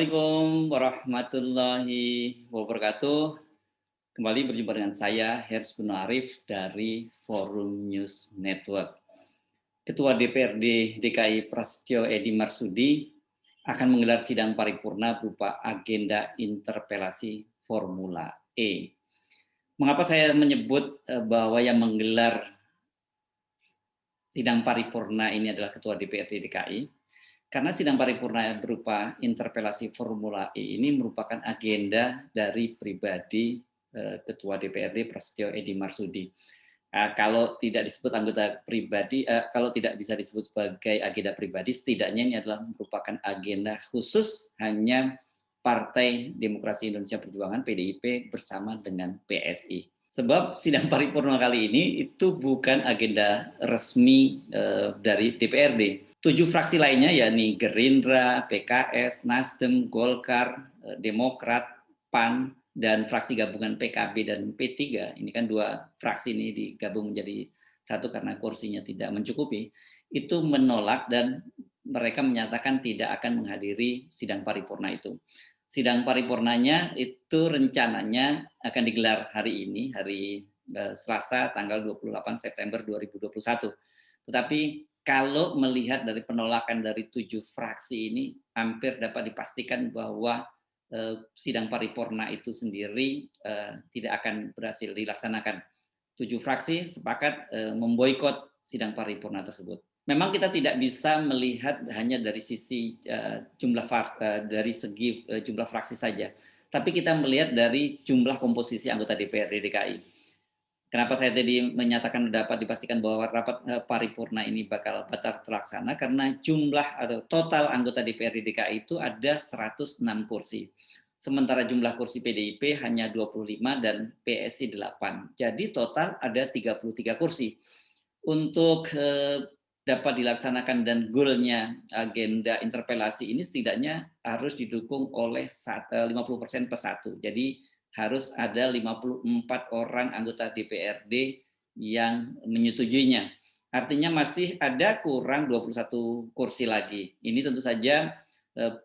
Assalamualaikum warahmatullahi wabarakatuh. Kembali berjumpa dengan saya, Hersy Arif dari Forum News Network. Ketua DPRD DKI Prasetyo Edy Marsudi akan menggelar sidang paripurna berupa agenda interpelasi Formula E. Mengapa saya menyebut bahwa yang menggelar sidang paripurna ini adalah Ketua DPRD DKI? Karena sidang paripurna berupa interpelasi Formula E ini merupakan agenda dari pribadi Ketua DPRD Prasetyo Edy Marsudi. Kalau tidak disebut anggota pribadi, kalau tidak bisa disebut sebagai agenda pribadi, setidaknya ini adalah merupakan agenda khusus hanya Partai Demokrasi Indonesia Perjuangan (PDIP) bersama dengan PSI. Sebab sidang paripurna kali ini itu bukan agenda resmi dari DPRD. 7 fraksi lainnya yakni Gerindra, PKS, Nasdem, Golkar, Demokrat, PAN, dan fraksi gabungan PKB dan P3, ini kan 2 fraksi ini digabung menjadi satu karena kursinya tidak mencukupi, itu menolak dan mereka menyatakan tidak akan menghadiri sidang paripurna itu. Sidang paripurnanya itu rencananya akan digelar hari ini, hari Selasa tanggal 28 September 2021. Tetapi kalau melihat dari penolakan dari 7 fraksi ini, hampir dapat dipastikan bahwa sidang paripurna itu sendiri tidak akan berhasil dilaksanakan. 7 fraksi sepakat memboikot sidang paripurna tersebut. Memang kita tidak bisa melihat hanya dari sisi dari segi jumlah fraksi saja, tapi kita melihat dari jumlah komposisi anggota DPRD DKI. Kenapa saya tadi menyatakan dapat dipastikan bahwa rapat paripurna ini bakal batal terlaksana karena jumlah atau total anggota DPRD DKI itu ada 106 kursi. Sementara jumlah kursi PDIP hanya 25 dan PSI 8. Jadi total ada 33 kursi. Untuk dapat dilaksanakan dan goalnya agenda interpelasi ini setidaknya harus didukung oleh 50% plus 1. Jadi harus ada 54 orang anggota DPRD yang menyetujuinya. Artinya masih ada kurang 21 kursi lagi. Ini tentu saja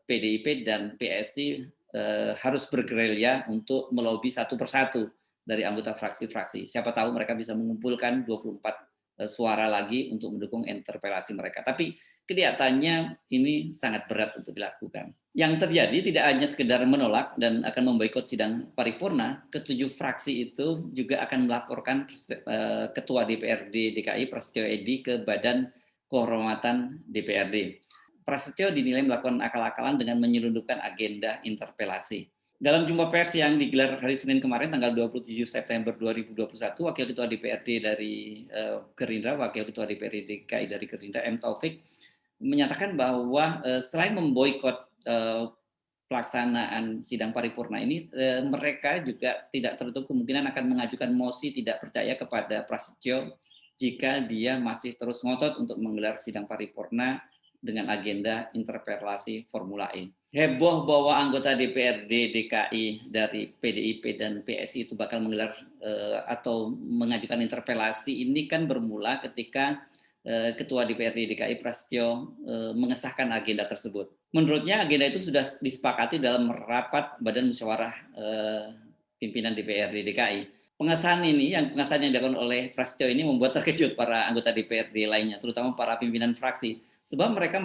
PDIP dan PSI harus bergerilya untuk melobi satu persatu dari anggota fraksi-fraksi. Siapa tahu mereka bisa mengumpulkan 24 suara lagi untuk mendukung interpelasi mereka. Tapi kelihatannya ini sangat berat untuk dilakukan. Yang terjadi tidak hanya sekedar menolak dan akan memboikot sidang paripurna, ketujuh fraksi itu juga akan melaporkan Ketua DPRD DKI Prasetyo Edy ke Badan Kehormatan DPRD. Prasetyo dinilai melakukan akal-akalan dengan menyelundupkan agenda interpelasi. Dalam jumpa pers yang digelar hari Senin kemarin tanggal 27 September 2021, Wakil Ketua DPRD dari Gerindra, Wakil Ketua DPRD DKI dari Gerindra, M. Taufik, menyatakan bahwa selain memboikot pelaksanaan sidang paripurna ini, mereka juga tidak tertutup kemungkinan akan mengajukan mosi tidak percaya kepada Prasetyo jika dia masih terus ngotot untuk menggelar sidang paripurna dengan agenda interpelasi Formula E. Heboh bahwa anggota DPRD DKI dari PDIP dan PSI itu bakal menggelar atau mengajukan interpelasi ini kan bermula ketika Ketua DPRD DKI Prasetyo mengesahkan agenda tersebut. Menurutnya agenda itu sudah disepakati dalam rapat Badan Musyawarah Pimpinan DPRD DKI. Pengesahan yang dilakukan oleh Prasetyo ini membuat terkejut para anggota DPRD lainnya, terutama para pimpinan fraksi. Sebab mereka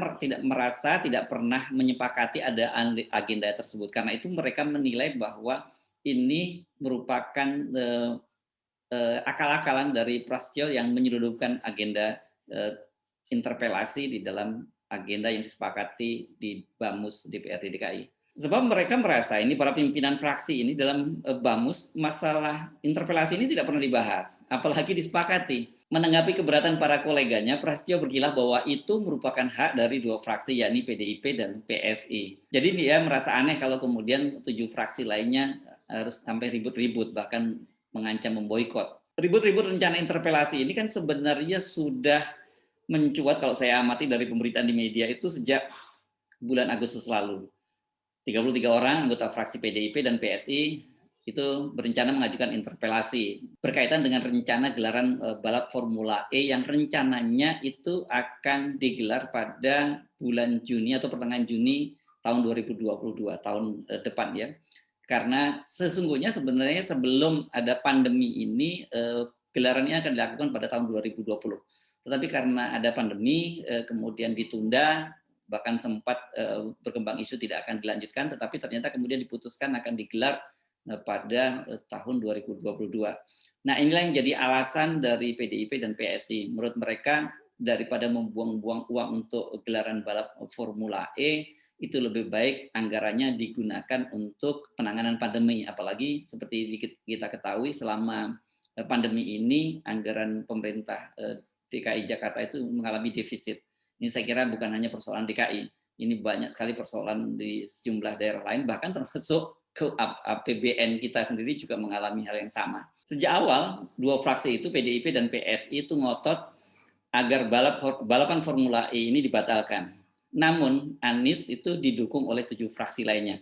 tidak pernah menyepakati ada agenda tersebut. Karena itu mereka menilai bahwa ini merupakan akal-akalan dari Prasetyo yang menyelundupkan agenda interpelasi di dalam agenda yang disepakati di Bamus DPRD DKI. Sebab mereka merasa ini para pimpinan fraksi ini dalam Bamus masalah interpelasi ini tidak pernah dibahas, apalagi disepakati. Menanggapi keberatan para koleganya, Prasetyo berkilah bahwa itu merupakan hak dari 2 fraksi, yakni PDIP dan PSI. Jadi dia merasa aneh kalau kemudian 7 fraksi lainnya harus sampai ribut-ribut, bahkan mengancam memboikot. Ribut-ribut rencana interpelasi ini kan sebenarnya sudah mencuat kalau saya amati dari pemberitaan di media itu sejak bulan Agustus lalu. 33 orang anggota fraksi PDIP dan PSI itu berencana mengajukan interpelasi berkaitan dengan rencana gelaran balap Formula E yang rencananya itu akan digelar pada bulan Juni atau pertengahan Juni tahun 2022, tahun depan ya. Karena sesungguhnya sebenarnya sebelum ada pandemi ini, gelarannya akan dilakukan pada tahun 2020. Tetapi karena ada pandemi, kemudian ditunda, bahkan sempat berkembang isu tidak akan dilanjutkan, tetapi ternyata kemudian diputuskan akan digelar pada tahun 2022. Nah, inilah yang jadi alasan dari PDIP dan PSI. Menurut mereka, daripada membuang-buang uang untuk gelaran balap Formula E, itu lebih baik anggarannya digunakan untuk penanganan pandemi. Apalagi seperti kita ketahui selama pandemi ini, anggaran pemerintah DKI Jakarta itu mengalami defisit. Ini saya kira bukan hanya persoalan DKI, ini banyak sekali persoalan di sejumlah daerah lain, bahkan termasuk ke APBN kita sendiri juga mengalami hal yang sama. Sejak awal, dua fraksi itu, PDIP dan PSI, itu ngotot agar balapan Formula E ini dibatalkan. Namun, Anies itu didukung oleh 7 fraksi lainnya.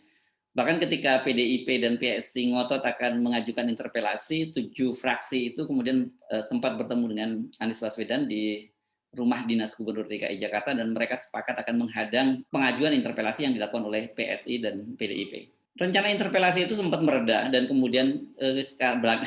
Bahkan ketika PDIP dan PSI ngotot akan mengajukan interpelasi, 7 fraksi itu kemudian sempat bertemu dengan Anies Baswedan di rumah dinas Gubernur DKI Jakarta dan mereka sepakat akan menghadang pengajuan interpelasi yang dilakukan oleh PSI dan PDIP. Rencana interpelasi itu sempat mereda dan kemudian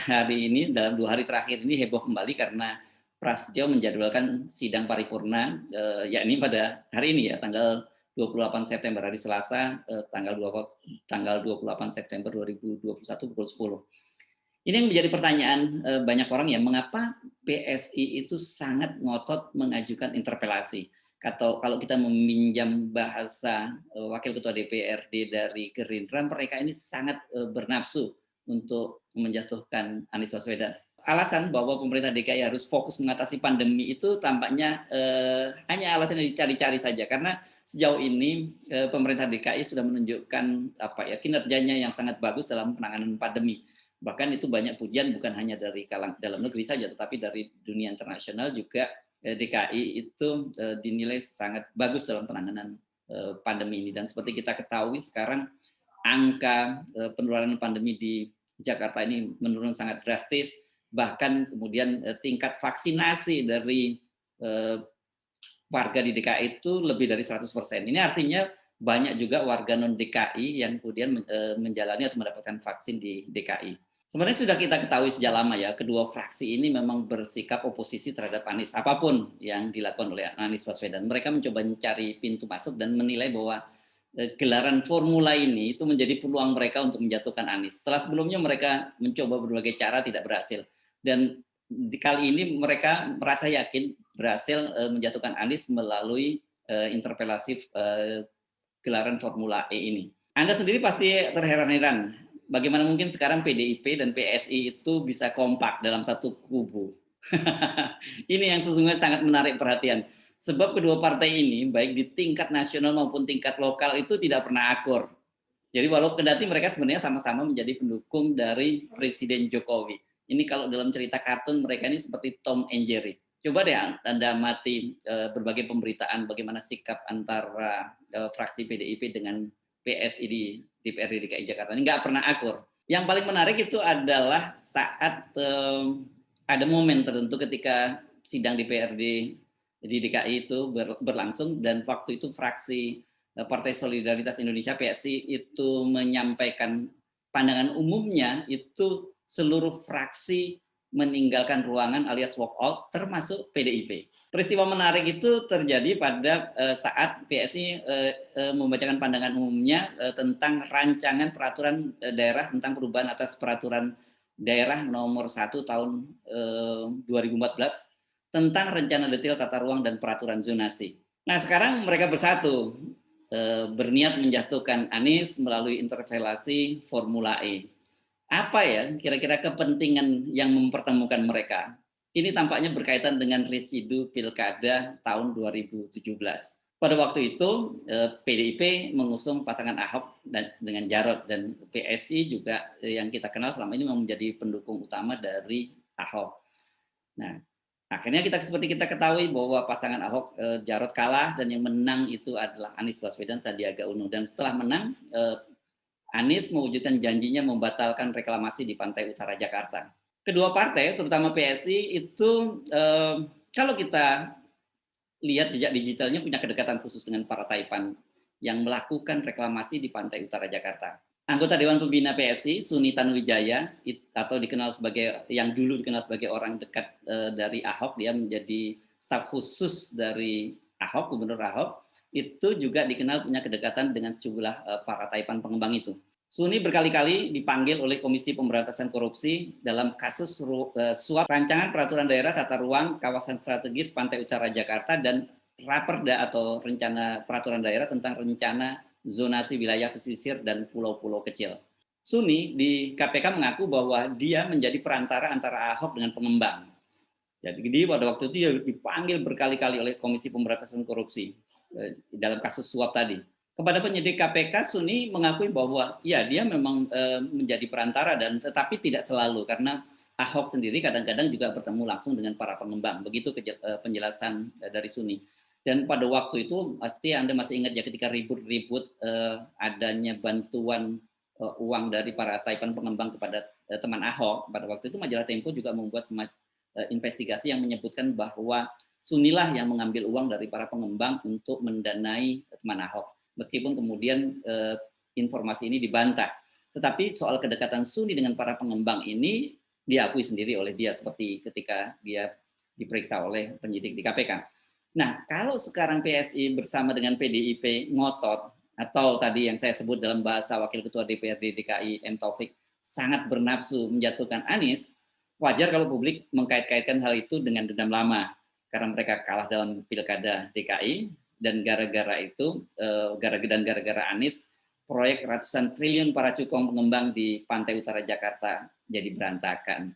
hari ini dalam 2 hari terakhir ini heboh kembali karena Prasetyo menjadwalkan sidang paripurna yakni pada hari ini ya, tanggal 28 September, hari Selasa, tanggal 28 September 2021 pukul 10. Ini yang menjadi pertanyaan banyak orang ya, mengapa PSI itu sangat ngotot mengajukan interpelasi? Atau kalau kita meminjam bahasa Wakil Ketua DPRD dari Gerindra, mereka ini sangat bernafsu untuk menjatuhkan Anies Baswedan. Alasan bahwa pemerintah DKI harus fokus mengatasi pandemi itu tampaknya hanya alasan yang dicari-cari saja, karena sejauh ini pemerintah DKI sudah menunjukkan kinerjanya yang sangat bagus dalam penanganan pandemi. Bahkan itu banyak pujian bukan hanya dari dalam negeri saja, tetapi dari dunia internasional juga. DKI itu dinilai sangat bagus dalam penanganan pandemi ini, dan seperti kita ketahui sekarang angka penularan pandemi di Jakarta ini menurun sangat drastis, bahkan kemudian tingkat vaksinasi dari warga di DKI itu lebih dari 100%. Ini artinya banyak juga warga non DKI yang kemudian menjalani atau mendapatkan vaksin di DKI. Sebenarnya sudah kita ketahui sejak lama ya, kedua fraksi ini memang bersikap oposisi terhadap Anies, apapun yang dilakukan oleh Anies Baswedan. Mereka mencoba mencari pintu masuk dan menilai bahwa gelaran formula ini itu menjadi peluang mereka untuk menjatuhkan Anies. Setelah sebelumnya mereka mencoba berbagai cara tidak berhasil. Dan kali ini mereka merasa yakin berhasil menjatuhkan Anies melalui interpelasi gelaran Formula E ini. Anda sendiri pasti terheran-heran, bagaimana mungkin sekarang PDIP dan PSI itu bisa kompak dalam satu kubu. Ini yang sesungguhnya sangat menarik perhatian. Sebab kedua partai ini, baik di tingkat nasional maupun tingkat lokal itu tidak pernah akur. Jadi walaupun kendati mereka sebenarnya sama-sama menjadi pendukung dari Presiden Jokowi. Ini kalau dalam cerita kartun mereka ini seperti Tom and Jerry. Coba deh Anda amati berbagai pemberitaan bagaimana sikap antara fraksi PDIP dengan PSI di DPRD DKI Jakarta. Ini nggak pernah akur. Yang paling menarik itu adalah saat ada momen tertentu ketika sidang DPRD di DKI itu berlangsung dan waktu itu fraksi Partai Solidaritas Indonesia PSI itu menyampaikan pandangan umumnya, itu seluruh fraksi meninggalkan ruangan alias walk out termasuk PDIP. Peristiwa menarik itu terjadi pada saat PSI membacakan pandangan umumnya tentang rancangan peraturan daerah tentang perubahan atas peraturan daerah nomor 1 tahun 2014 tentang rencana detail tata ruang dan peraturan zonasi. Nah, sekarang mereka bersatu berniat menjatuhkan Anies melalui interpelasi Formula E. Apa ya kira-kira kepentingan yang mempertemukan mereka? Ini tampaknya berkaitan dengan residu pilkada tahun 2017. Pada waktu itu PDIP mengusung pasangan Ahok dengan Jarot, dan PSI juga yang kita kenal selama ini menjadi pendukung utama dari Ahok. Nah, akhirnya seperti kita ketahui bahwa pasangan Ahok Jarot kalah dan yang menang itu adalah Anies Baswedan Sandiaga Uno. Dan setelah menang, Anies mewujudkan janjinya membatalkan reklamasi di pantai utara Jakarta. Kedua partai, terutama PSI itu kalau kita lihat jejak digitalnya punya kedekatan khusus dengan partai PAN yang melakukan reklamasi di pantai utara Jakarta. Anggota Dewan Pembina PSI, Suni Tanuwijaya, atau dikenal sebagai yang dulu dikenal sebagai orang dekat dari Ahok, dia menjadi staf khusus dari Ahok, Gubernur Ahok, itu juga dikenal punya kedekatan dengan sejumlah para taipan pengembang itu. Suni berkali-kali dipanggil oleh Komisi Pemberantasan Korupsi dalam kasus suap rancangan peraturan daerah tata ruang kawasan strategis Pantai Utara Jakarta dan Raperda atau rencana peraturan daerah tentang rencana zonasi wilayah pesisir dan pulau-pulau kecil. Suni di KPK mengaku bahwa dia menjadi perantara antara Ahok dengan pengembang. Jadi pada waktu itu dia dipanggil berkali-kali oleh Komisi Pemberantasan Korupsi dalam kasus suap tadi. Kepada penyidik KPK, Suni mengakui bahwa ya dia memang menjadi perantara dan tetapi tidak selalu karena Ahok sendiri kadang-kadang juga bertemu langsung dengan para pengembang. Begitu penjelasan dari Suni. Dan pada waktu itu pasti Anda masih ingat ya ketika ribut-ribut adanya bantuan uang dari para taipan pengembang kepada teman Ahok. Pada waktu itu majalah Tempo juga membuat investigasi yang menyebutkan bahwa Sunilah yang mengambil uang dari para pengembang untuk mendanai teman Ahok. Meskipun kemudian informasi ini dibantah. Tetapi soal kedekatan Suni dengan para pengembang ini diakui sendiri oleh dia seperti ketika dia diperiksa oleh penyidik di KPK. Nah, kalau sekarang PSI bersama dengan PDIP ngotot, atau tadi yang saya sebut dalam bahasa Wakil Ketua DPRD DKI M. Taufik, sangat bernafsu menjatuhkan Anies, wajar kalau publik mengkait-kaitkan hal itu dengan dendam lama. Karena mereka kalah dalam pilkada DKI, dan gara-gara itu, gara-gara Anies, proyek ratusan triliun para cukong pengembang di pantai utara Jakarta jadi berantakan.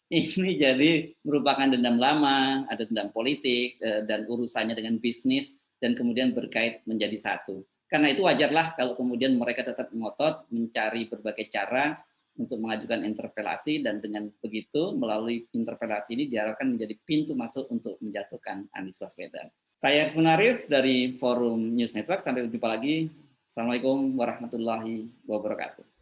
Ini jadi merupakan dendam lama, ada dendam politik, dan urusannya dengan bisnis, dan kemudian berkait menjadi satu. Karena itu wajarlah kalau kemudian mereka tetap ngotot mencari berbagai cara untuk mengajukan interpelasi, dan dengan begitu melalui interpelasi ini diharapkan menjadi pintu masuk untuk menjatuhkan Anies Baswedan. Saya Arsman Arif dari Forum News Network, sampai jumpa lagi. Assalamualaikum warahmatullahi wabarakatuh.